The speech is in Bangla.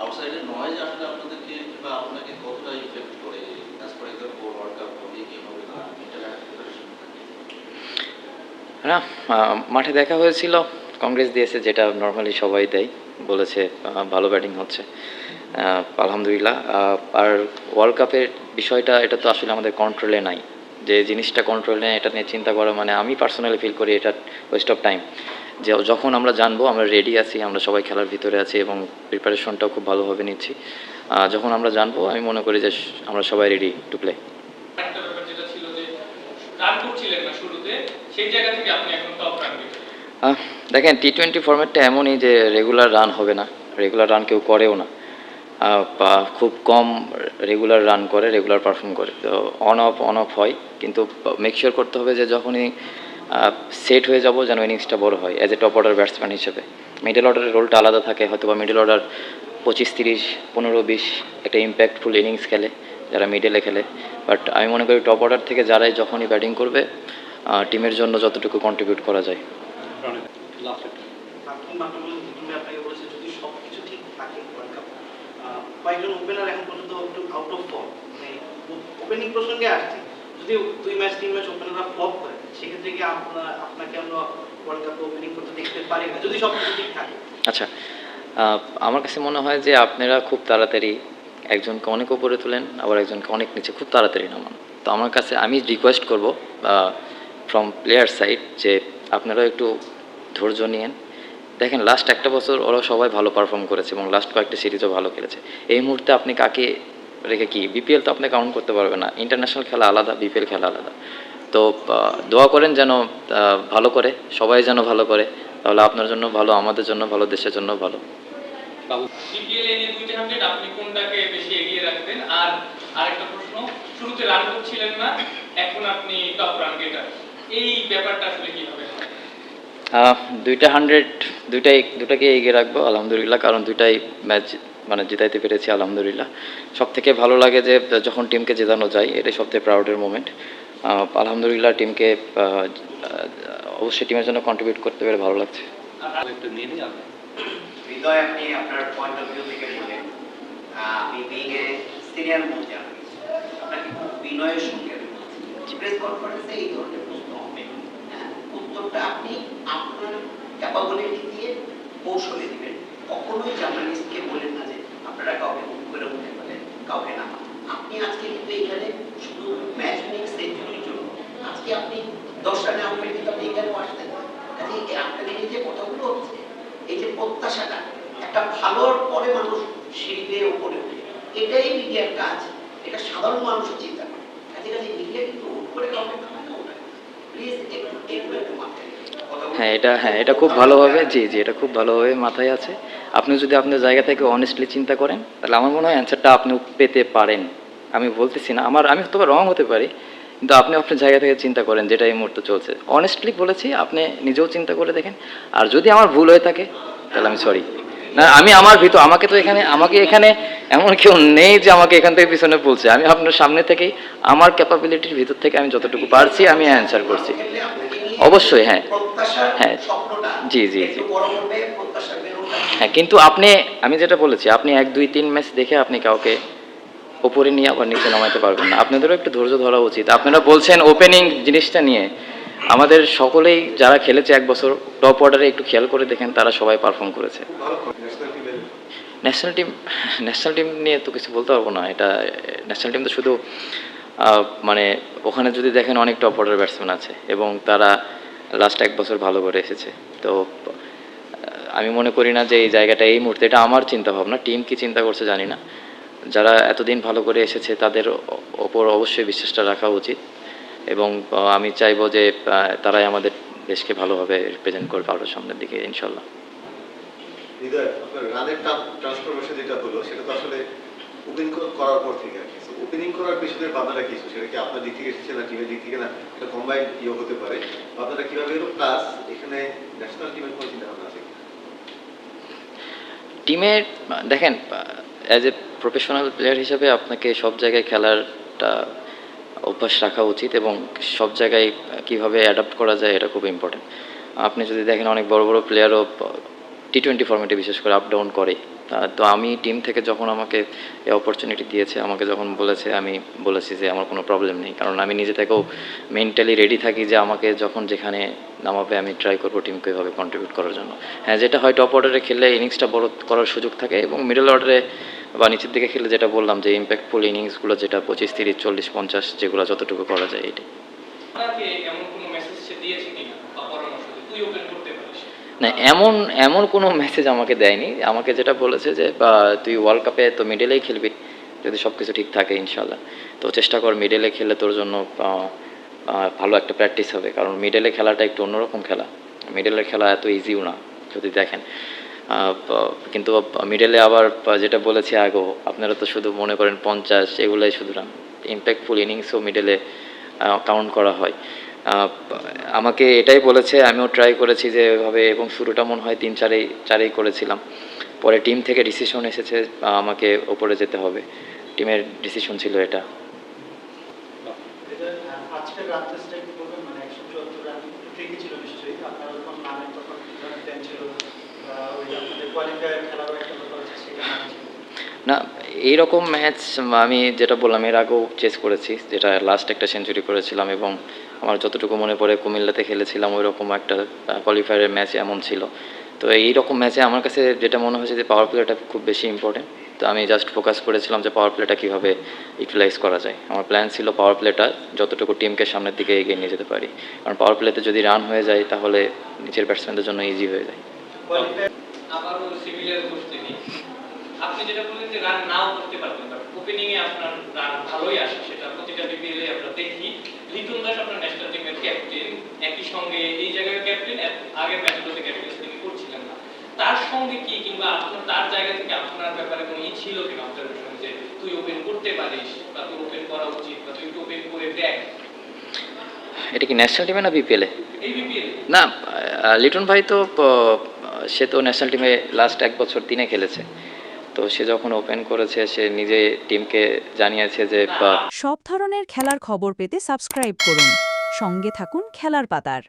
আউটসাইডের নয়েজ আসলে আপনাদেরকে বা আপনাকে কতটা ইফেক্ট করে as for example world cup হবে কি হবে না মেন্টাল প্রিপারেশন থাকে? না, মাঠে দেখা হয়েছিল, কংগ্রেস দিয়েছে যেটা নর্মালি সবাই দেয়, বলেছে ভালো ব্যাটিং হচ্ছে, আলহামদুলিল্লাহ। আর ওয়ার্ল্ড কাপের বিষয়টা এটা তো আসলে আমাদের কন্ট্রোলে নাই, যে জিনিসটা কন্ট্রোলে নেই এটা নিয়ে চিন্তা করা মানে আমি পার্সোনালি ফিল করি এটা ওয়েস্ট অফ টাইম। যে যখন আমরা জানবো আমরা রেডি আছি, আমরা সবাই খেলার ভিতরে আছি এবং প্রিপারেশনটাও খুব ভালোভাবে নিচ্ছি, যখন আমরা জানবো আমি মনে করি যে আমরা সবাই রেডি টু প্লে। একটা ব্যাপার যেটা ছিল যে রান করছিলেন না শুরুতে, সেই জায়গা থেকে আপনি এখন টপ রান দিচ্ছেন। দেখেন টি-20 ফরম্যাটটা এমনই যে রেগুলার রান হবে না, রেগুলার রান কেউ করেও না, বা খুব কম রেগুলার রান করে, রেগুলার পারফর্ম করে, তো অন অফ হয়, কিন্তু মেক শিওর করতে হবে যে যখনই সেট হয়ে যাব যেন ইনিংসটা বড় হয় as a top order batsman হিসেবে। মিডল অর্ডারের রোলটা আলাদা থাকে, হয়তো বা মিডল অর্ডার 25-30 15-20 একটা ইম্প্যাক্টফুল ইনিংস খেলে যারা মিডলে খেলে, বাট আমি মনে করি টপ অর্ডার থেকে যারাই যখনই ব্যাটিং করবে টিমের জন্য যতটুকু কন্ট্রিবিউট করা যায়। কয়েকজন ওপেনার এখন পর্যন্ত একটু আউট অফ ফর্ম, মানে ওপেনিং প্রসঙ্গে আসছে, যদি 2 ম্যাচ 3 ম্যাচ ওপেনাররা ফ্লপ করে সেক্ষেত্রে কি আপনাকে আমরা ওয়ার্ল্ড কাপে ওপেনিং করতে দেখতে পারি না যদি সব কিছু ঠিক থাকে? আচ্ছা, আমার কাছে মনে হয় যে আপনারা খুব তাড়াতাড়ি একজনকে অনেক উপরে তোলেন, আবার একজনকে অনেক নিচে খুব তাড়াতাড়ি নামান। তো আমার কাছে আমি রিকোয়েস্ট করব ফ্রম প্লেয়ার সাইড যে আপনারা একটু ধৈর্য নিয়েন। দেখেন লাস্ট একটা বছর ওরা সবাই ভালো পারফর্ম করেছে এবং লাস্ট কয়েকটা সিরিজও ভালো খেলেছে। এই মুহূর্তে আপনি কাকে রেখে কি বিপিএল তো আপনি কাউন্ট করতে পারবেন না, ইন্টারন্যাশনাল খেলা আলাদা, বিপিএল খেলা আলাদা। তো দোয়া করেন যেন ভালো করে, সবাই যেন ভালো করে, তাহলে আপনার জন্য ভালো, আমাদের জন্য ভালো, দেশের জন্য ভালো। বিপিএল এ নিয়ে 200 আপনি কোনটাকে বেশি এগিয়ে রাখবেন? আর আরেকটা প্রশ্ন, শুরুতে রান করছিলেন না, এখন আপনি টপ রান গেটার, এই ব্যাপারটা আসলে কিভাবে? 200 দুটাকে এগিয়ে রাখবো আলহামদুলিল্লাহ, কারণ দুটাই ম্যাচ মানে জিতাইতে পেরেছি আলহামদুলিল্লাহ। সব থেকে ভালো লাগে যে যখন টিমকে জেতানো যায়, এটাই সবথেকে প্রাউডের মোমেন্ট। আলহামদুলিল্লাহ টিমকে অবশ্যই টিমের জন্য কন্ট্রিবিউট করতে পেরে ভালো লাগছে। হৃদয়, আপনি আপনার পয়েন্ট অফ ভিউ থেকে বলেন, আপনি being a senior most journalist, আপনাকে খুব বিনয়ের সঙ্গে প্রেস কনফারেন্সে এই ধরনের প্রশ্ন হবে, উত্তরটা আপনি আপনার ক্যাপাবিলিটি দিয়ে কৌশলে দিবেন। কখনোই জার্নালিস্টকে বলেন না যে আপনারা কাউকে মুখ করে উঠতে পারেন, কাউকে না। আপনি আজকে কিন্তু এখানে শুধু ম্যাচ উইনিং সেঞ্চুরির জন্য আজকে আপনি 10 রানে আউট হয়ে কিন্তু আপনি এখানেও আসতেন না। কাজে আপনার এই যে কথাগুলো হচ্ছে, এই যে প্রত্যাশাটা, একটা ভালোর পরে মানুষ সিঁড়ি বেয়ে উপরে ওঠে, এটাই মিডিয়ার কাজ, এটা সাধারণ মানুষের চিন্তা করে। কাজে মিডিয়া কিন্তু উঠ করে কাউকে নামায় না ওঠায়। প্লিজ একটু মাথায় এটা খুব ভালোভাবে, জি জি, এটা খুব ভালোভাবে মাথায় আছে। আপনি যদি আপনার জায়গা থেকে অনেস্টলি চিন্তা করেন তাহলে আমার মনে হয় অ্যান্সারটা আপনি পেতে পারেন। আমি বলতেছি না আমি তবে রং হতে পারি, কিন্তু আপনি আপনার জায়গা থেকে চিন্তা করেন যেটা এই মুহূর্তে চলছে, অনেস্টলি বলেছি, আপনি নিজেও চিন্তা করে দেখেন। আর যদি আমার ভুল হয়ে থাকে তাহলে আমি সরি। না, আমি আমার ভিতর আমাকে এখানে এমন কেউ নেই যে আমাকে এখান থেকে পিছনে বলছে। আমি আপনার সামনে থেকেই আমার ক্যাপাবিলিটির ভিতর থেকে আমি যতটুকু পারছি আমি অ্যান্সার করছি। অবশ্যই, হ্যাঁ হ্যাঁ, জি জি জি, হ্যাঁ, কিন্তু আমি যেটা বলেছি, আপনি 1 2 3 ম্যাচ দেখে আপনি কাউকে ওপরে নিয়ে আবার নিচে নামাইতে পারবেন না। আপনাদেরও একটু ধৈর্য ধরা উচিত। আপনারা বলছেন ওপেনিং জিনিসটা নিয়ে, আমাদের সকলেই যারা খেলেছে 1 বছর টপ অর্ডারে একটু খেয়াল করে দেখেন, তারা সবাই পারফর্ম করেছে। ন্যাশনাল টিম নিয়ে তো কিছু বলতে পারবো না, এটা ন্যাশনাল টিম তো শুধু মানে ওখানে যদি দেখেন অনেক টপ অর্ডার ব্যাটসম্যান আছে এবং তারা লাস্ট 1 বছর ভালো করে এসেছে। তো আমি মনে করি না যে এই জায়গাটা এই মুহূর্তে, এটা আমার চিন্তা ভাবনা, টিম কি চিন্তা করছে জানি না। যারা এতদিন ভালো করে এসেছে তাদের ওপর অবশ্যই বিশ্বাসটা রাখা উচিত এবং আমি চাইবো যে তারাই আমাদের দেশকে ভালোভাবে রিপ্রেজেন্ট করবে আরও সামনের দিকে ইনশাল্লাহ। আপনার রানের ট্রান্সফরমেশন যেটা হলো সেটা তো আসলে ওপেনিং করার পর থেকে আর কি। ওপেনিং করার পেছনে বাধাটা কি, সেটা কি আপনার দিক থেকে এসেছে না টিমের দিক থেকে, না এটা কম্বাইন্ড হতে পারে? আপনারা কিভাবে এলো, প্লাস এখানে ন্যাশনাল টিমের কোনো চিন্তা ভাবনা আছে? টিমের দেখেন, অ্যাজ এ প্রফেশনাল প্লেয়ার হিসেবে আপনাকে সব জায়গায় খেলারটা অভ্যাস রাখা উচিত এবং সব জায়গায় কিভাবে অ্যাডাপ্ট করা যায় এটা খুব ইম্পর্টেন্ট। আপনি যদি দেখেন অনেক বড় বড় প্লেয়ারও টি-20 ফর্মেটে বিশেষ করে আপ ডাউন করে, তো আমি টিম থেকে যখন আমাকে এই অপরচুনিটি দিয়েছে, আমাকে যখন বলেছে, আমি বলেছি যে আমার কোনো প্রবলেম নেই, কারণ আমি নিজে থেকেও মেন্টালি রেডি থাকি যে আমাকে যখন যেখানে নামাবে আমি ট্রাই করবো টিমকে এভাবে কন্ট্রিবিউট করার জন্য। হ্যাঁ, যেটা হয় টপ অর্ডারে খেললে ইনিংসটা বড় করার সুযোগ থাকে, এবং মিডল অর্ডারে বা নিচের দিকে খেলে যেটা বললাম যে ইম্প্যাক্টফুল ইনিংসগুলো যেটা 25, 30, 40, 50 যেগুলো যতটুকু করা যায় এটাই। আপনাকে এমন কোনো মেসেজ সে দিয়েছে কিনা বা পরামর্শ যে তুই ওপেন করতে পারিস? না, এমন এমন কোনো মেসেজ আমাকে দেয়নি। আমাকে যেটা বলেছে যে তুই ওয়ার্ল্ড কাপে তো মিডলেই খেলবি, যদি সব কিছু ঠিক থাকে ইনশাল্লাহ, তো চেষ্টা কর মিডলে খেললে তোর জন্য ভালো একটা প্র্যাকটিস হবে, কারণ মিডলে খেলাটা একটু অন্যরকম খেলা। মিডলের খেলা এত ইজিও না যদি দেখেন, কিন্তু মিডলে আবার যেটা বলেছি আগেও, আপনারা তো শুধু মনে করেন 50 এগুলাই শুধু রান, ইম্প্যাক্টফুল ইনিংসও মিডলে কাউন্ট করা হয়। আমাকে এটাই বলেছে, আমিও ট্রাই করেছি যে এভাবে, এবং শুরুটা মনে হয় 3-4-4 করেছিলাম। পরে টিম থেকে ডিসিশন এসেছে আমাকে ওপরে যেতে হবে, টিমের ডিসিশন ছিল এটা। আজকের রাত টেস্টটা একটু বলবেন, মানে 174 রান একটু ট্রিকি ছিল নিশ্চয়ই, আপনারা যখন নামেন তখন টেন ছিল, ওই আপনাদের কোয়ালিফায়ার খেলারও একটা ব্যাপার আছে, সেটা নাম ছিল। না, এইরকম ম্যাচ আমি যেটা বললাম এর আগেও চেস করেছি, যেটা লাস্ট একটা সেঞ্চুরি করেছিলাম, এবং আমার যতটুকু মনে পড়ে কুমিল্লাতে খেলেছিলাম ওই রকম একটা কোয়ালিফায়ারের ম্যাচ এমন ছিল। তো এই রকম ম্যাচে আমার কাছে যেটা মনে হয়েছে যে পাওয়ার প্লেটা খুব বেশি ইম্পর্টেন্ট। তো আমি জাস্ট ফোকাস করেছিলাম যে পাওয়ার প্লেটা কীভাবে ইউটিলাইজ করা যায়। আমার প্ল্যান ছিল পাওয়ার প্লেটা যতটুকু টিমকে সামনের দিকে এগিয়ে নিয়ে যেতে পারি, কারণ পাওয়ার প্লেতে যদি রান হয়ে যায় তাহলে নিচের ব্যাটসম্যানদের জন্য ইজি হয়ে যায়। আবারও সিভিলিয়ার কোশ্চেনই, আপনি যেটা বললেন যে রান নাও করতে পারতেন, বাট ওপেনিং এ আপনার রান ভালোই আসে, সেটা প্রতিটা বিপিএল এ আমরা দেখি। লিটন দাস আপনার ন্যাশনাল টিমের ক্যাপ্টেন, একই সঙ্গে এই জায়গায় ক্যাপ্টেন, আগের ম্যাচগুলোতে ক্যাপ্টেন তিনি করছিলেন না। তার সঙ্গে কি, কিংবা আপনার তার জায়গা থেকে আপনার ব্যাপারে কোনো ছিল কিনা অবজারভেশন যে তুই ওপেন করতে পারিস, বা তুই ওপেন করা উচিত, বা তুই ওপেন করে দেখ? এটা কি ন্যাশনাল টিমে না বিপিএলে? এই বিপিএল না, লিটন ভাই তো সে তো ন্যাশনাল টিমে লাস্ট 1 বছর 3 খেলেছে, তো সে যখন ওপেন করেছে সে নিজে টিমকে জানিয়েছে যে সব ধরনের খেলার খবর পেতে সাবস্ক্রাইব করুন। সঙ্গে থাকুন খেলার পাতার।